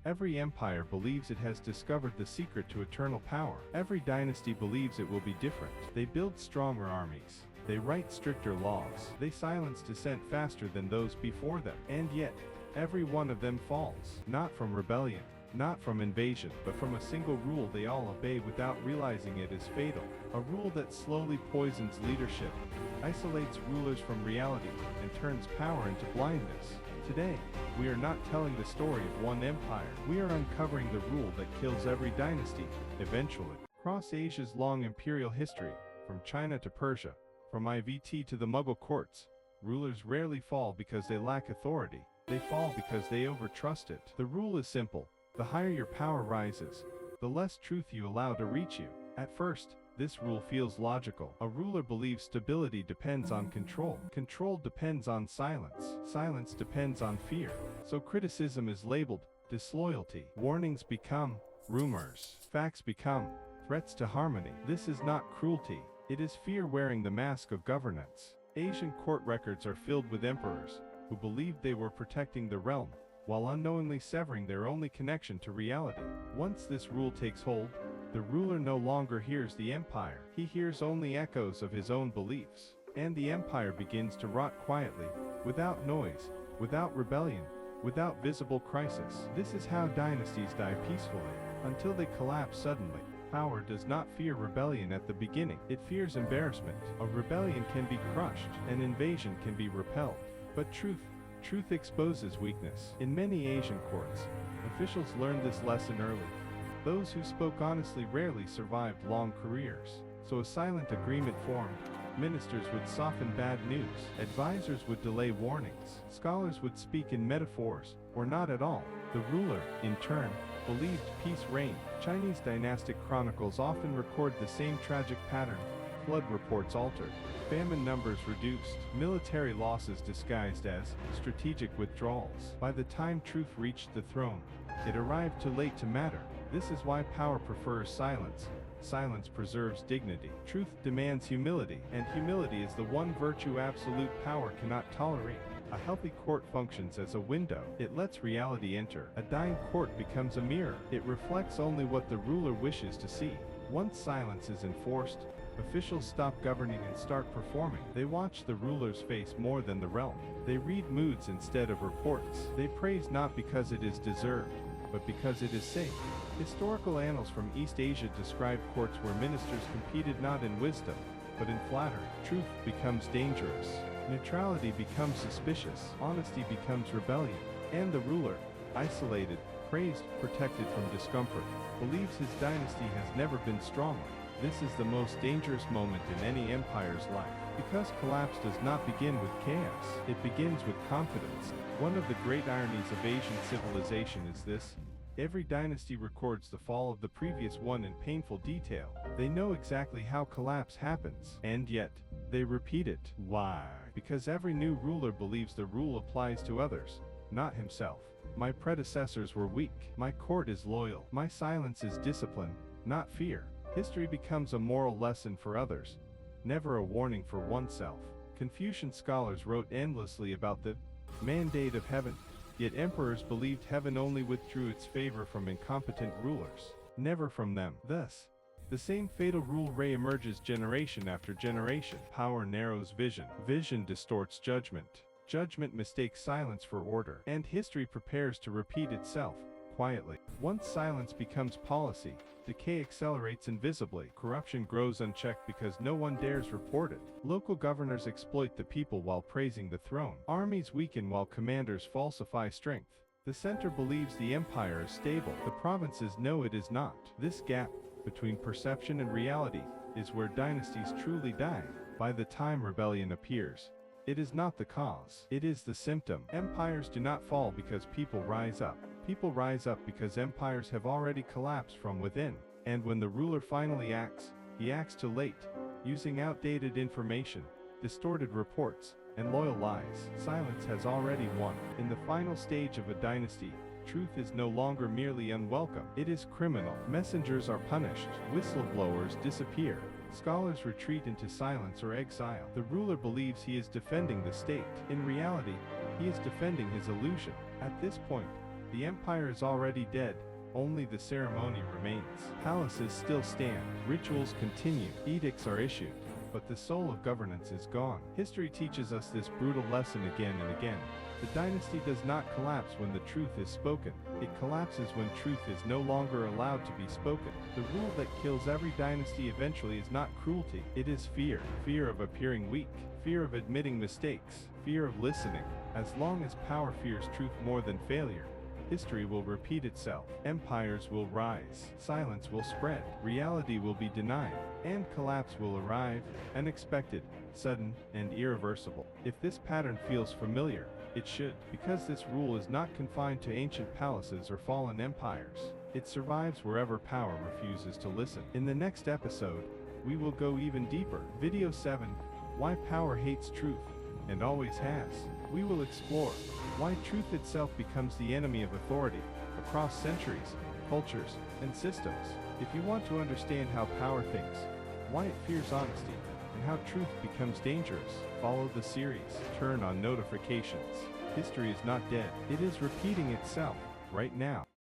Every empire believes it has discovered the secret to eternal power. Every dynasty believes it will be different. They build stronger armies. They write stricter laws. They silence dissent faster than those before them. And yet, every one of them falls. Not from rebellion, not from invasion, but from a single rule they all obey without realizing it is fatal. A rule that slowly poisons leadership, isolates rulers from reality, and turns power into blindness. Today, we are not telling the story of one empire. We are uncovering the rule that kills every dynasty, eventually. Across Asia's long imperial history, from China to Persia, from IVT to the Mughal courts, rulers rarely fall because they lack authority. They fall because they overtrust it. The rule is simple. The higher your power rises, the less truth you allow to reach you. At first, this rule feels logical. A ruler believes stability depends on control. Control depends on silence. Silence depends on fear. So criticism is labeled disloyalty. Warnings become rumors. Facts become threats to harmony. This is not cruelty. It is fear wearing the mask of governance. Asian court records are filled with emperors who believed they were protecting the realm, while unknowingly severing their only connection to reality. Once this rule takes hold, the ruler no longer hears the empire. He hears only echoes of his own beliefs. And the empire begins to rot quietly, without noise, without rebellion, without visible crisis. This is how dynasties die peacefully, until they collapse suddenly. Power does not fear rebellion at the beginning. It fears embarrassment. A rebellion can be crushed. An invasion can be repelled. But truth exposes weakness. In many Asian courts, officials learned this lesson early. Those who spoke honestly rarely survived long careers. So a silent agreement formed. Ministers would soften bad news. Advisors would delay warnings. Scholars would speak in metaphors, or not at all. The ruler, in turn, believed peace reigned. Chinese dynastic chronicles often record the same tragic pattern. Flood reports altered. Famine numbers reduced. Military losses disguised as strategic withdrawals. By the time truth reached the throne, it arrived too late to matter. This is why power prefers silence. Silence preserves dignity. Truth demands humility, and humility is the one virtue absolute power cannot tolerate. A healthy court functions as a window. It lets reality enter. A dying court becomes a mirror. It reflects only what the ruler wishes to see. Once silence is enforced, officials stop governing and start performing. They watch the ruler's face more than the realm. They read moods instead of reports. They praise not because it is deserved, but because it is safe. Historical annals from East Asia describe courts where ministers competed not in wisdom, but in flattery. Truth becomes dangerous. Neutrality becomes suspicious. Honesty becomes rebellion. And the ruler, isolated, praised, protected from discomfort, believes his dynasty has never been stronger. This is the most dangerous moment in any empire's life. Because collapse does not begin with chaos, it begins with confidence. One of the great ironies of Asian civilization is this. Every dynasty records the fall of the previous one in painful detail. They know exactly how collapse happens, and yet, they repeat it. Why? Because every new ruler believes the rule applies to others, not himself. My predecessors were weak. My court is loyal. My silence is discipline, not fear. History becomes a moral lesson for others, never a warning for oneself. Confucian scholars wrote endlessly about the mandate of heaven. Yet emperors believed heaven only withdrew its favor from incompetent rulers, never from them. Thus, the same fatal rule re-emerges generation after generation. Power narrows vision. Vision distorts judgment. Judgment mistakes silence for order. And history prepares to repeat itself, quietly. Once silence becomes policy, decay accelerates invisibly. Corruption grows unchecked because no one dares report it. Local governors exploit the people while praising the throne. Armies weaken while commanders falsify strength. The center believes the empire is stable. The provinces know it is not. This gap between perception and reality is where dynasties truly die. By the time rebellion appears, it is not the cause. It is the symptom. Empires do not fall because people rise up. People rise up because empires have already collapsed from within. And when the ruler finally acts, he acts too late, using outdated information, distorted reports, and loyal lies. Silence has already won. In the final stage of a dynasty, truth is no longer merely unwelcome. It is criminal. Messengers are punished. Whistleblowers disappear. Scholars retreat into silence or exile. The ruler believes he is defending the state. In reality, he is defending his illusion. At this point, The empire is already dead, only the ceremony remains. Palaces still stand, rituals continue, edicts are issued, but the soul of governance is gone. History teaches us this brutal lesson again and again. The dynasty does not collapse when the truth is spoken. It collapses when truth is no longer allowed to be spoken. The rule that kills every dynasty eventually is not cruelty, it is fear. Fear of appearing weak, fear of admitting mistakes, fear of listening. As long as power fears truth more than failure, history will repeat itself. Empires will rise, silence will spread, reality will be denied, and collapse will arrive, unexpected, sudden, and irreversible. If this pattern feels familiar, it should, because this rule is not confined to ancient palaces or fallen empires. It survives wherever power refuses to listen. In the next episode, we will go even deeper. Video 7, Why Power Hates Truth, and Always Has. We will explore why truth itself becomes the enemy of authority, across centuries, cultures, and systems. If you want to understand how power thinks, why it fears honesty, and how truth becomes dangerous, follow the series. Turn on notifications. History is not dead. It is repeating itself, right now.